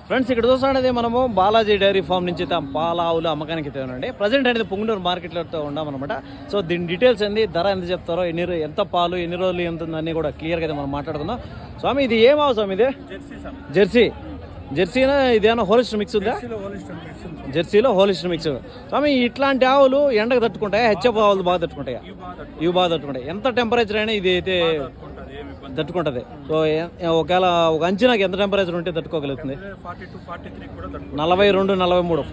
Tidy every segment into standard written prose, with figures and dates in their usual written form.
Friends ఇక్కడ చూస్తున్నది మనము బాలాజీ డైరీ ఫామ్ నుంచి పాల ఆవులు అమ్మకానికి తేనండి. ప్రజెంట్ అనేది పొంగునూరు మార్కెట్లో ఉన్నామన్నమాట. సో దీని డీటెయిల్స్ ఏంది, ధర ఎంత చెప్తారో, ఎంత పాలు ఎన్ని రోజులు ఎంత ఉందని కూడా క్లియర్గా అయితే మనం మాట్లాడుకుందాం. స్వామి ఇది ఏం ఆవు స్వామి? ఇది జెర్సీనా? ఇదేమన్నా హోలిస్టర్ మిక్స్ ఉందా? జెర్సీలో హోలిస్టర్ మిక్స్. స్వామి ఇట్లాంటి ఆవులు ఎండకు తట్టుకుంటాయా? హెచ్ఎఫ్ ఆవులు బాగా తట్టుకుంటాయా? ఇవి బాగా తట్టుకుంటాయి. ఎంత టెంపరేచర్ అయినా ఇది అయితే తట్టుకుంటుంది. సో ఒకవేళ ఒక అంచనాకి ఎంత టెంపరేచర్ ఉంటే తట్టుకోగలుగుతుంది? 42, 43,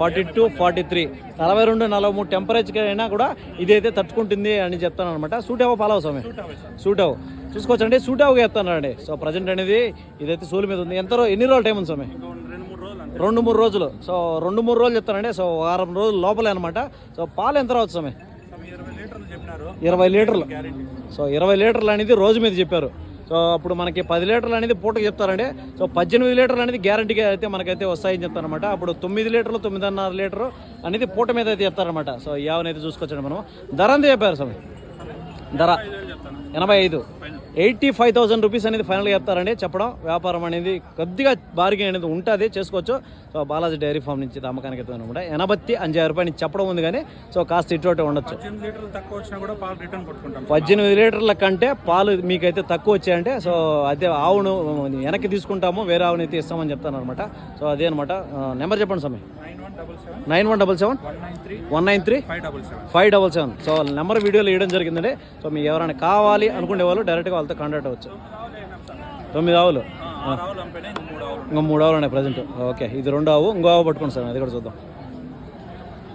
42, 43, 42, 43 టెంపరేచర్ అయినా కూడా ఇదైతే తట్టుకుంటుంది అని చెప్తాను అనమాట. సూట్ అవ్వ పాలవ స్వామి, సూట్ అవ్వ చూసుకోవచ్చండి. సూట్ అవ్వగా చెప్తానండి. సో ప్రజెంట్ అనేది ఇదైతే సూలు మీద ఉంది. ఎన్ని రోజులు టైం ఉంది స్వామి? 2-3 రోజులు. సో 2-3 రోజులు చెప్తానండి. సో వారం రోజులు లోపలే అనమాట. సో పాలు ఎంత రావచ్చు స్వామి? 20 లీటర్లు. సో 20 లీటర్లు అనేది రోజు మీద చెప్పారు. సో అప్పుడు మనకి 10 లీటర్లు అనేది పూటకి చెప్తారండి. సో 18 లీటర్లు అనేది గ్యారంటీగా అయితే మనకైతే వస్తాయని చెప్తారనమాట. అప్పుడు 9 లీటర్లు 9.5 లీటరు అనేది పూట మీద అయితే చెప్తారనమాట. సో యావనైతే చూసుకొచ్చండి మనం. ధర అంతా చెప్పారు స్వామి. ధర 85, 85,000 రూపీస్ అనేది ఫైనల్గా చెప్తారండి. చెప్పడం వ్యాపారం అనేది కొద్దిగా బార్గెన్ అనేది ఉంటుంది, చేసుకోవచ్చు. సో బాలాజీ డైరీ ఫామ్ నుంచి అమ్మకానికి అయితే అనమాట. 85,000 రూపాయలు చెప్పడం ఉంది కానీ సో కాస్త ఇటువంటి ఉండొచ్చు. 18 లీటర్ల కంటే పాలు మీకైతే తక్కువ వచ్చాయంటే సో అదే ఆవును వెనక్కి తీసుకుంటాము, వేరే ఆవుని అయితే ఇస్తామని చెప్తాను అనమాట. సో అదే అనమాట. నెంబర్ చెప్పండి స్వామి. 9177-193-577. సో వాళ్ళ నెంబర్ వీడియోలో ఇవ్వడం జరిగిందండి. సో మీకు ఎవరైనా కావాలి అనుకునే వాళ్ళు డైరెక్ట్గా వాళ్ళతో కాంటాక్ట్ అవ్వచ్చు. 9 ఆవులు, ఇంకా 3 ఆవులు ఉన్నాయి ప్రజెంట్. ఓకే, ఇది 2 ఆవు, ఇంకో ఆవు పట్టుకోండి సార్, అది కూడా చూద్దాం.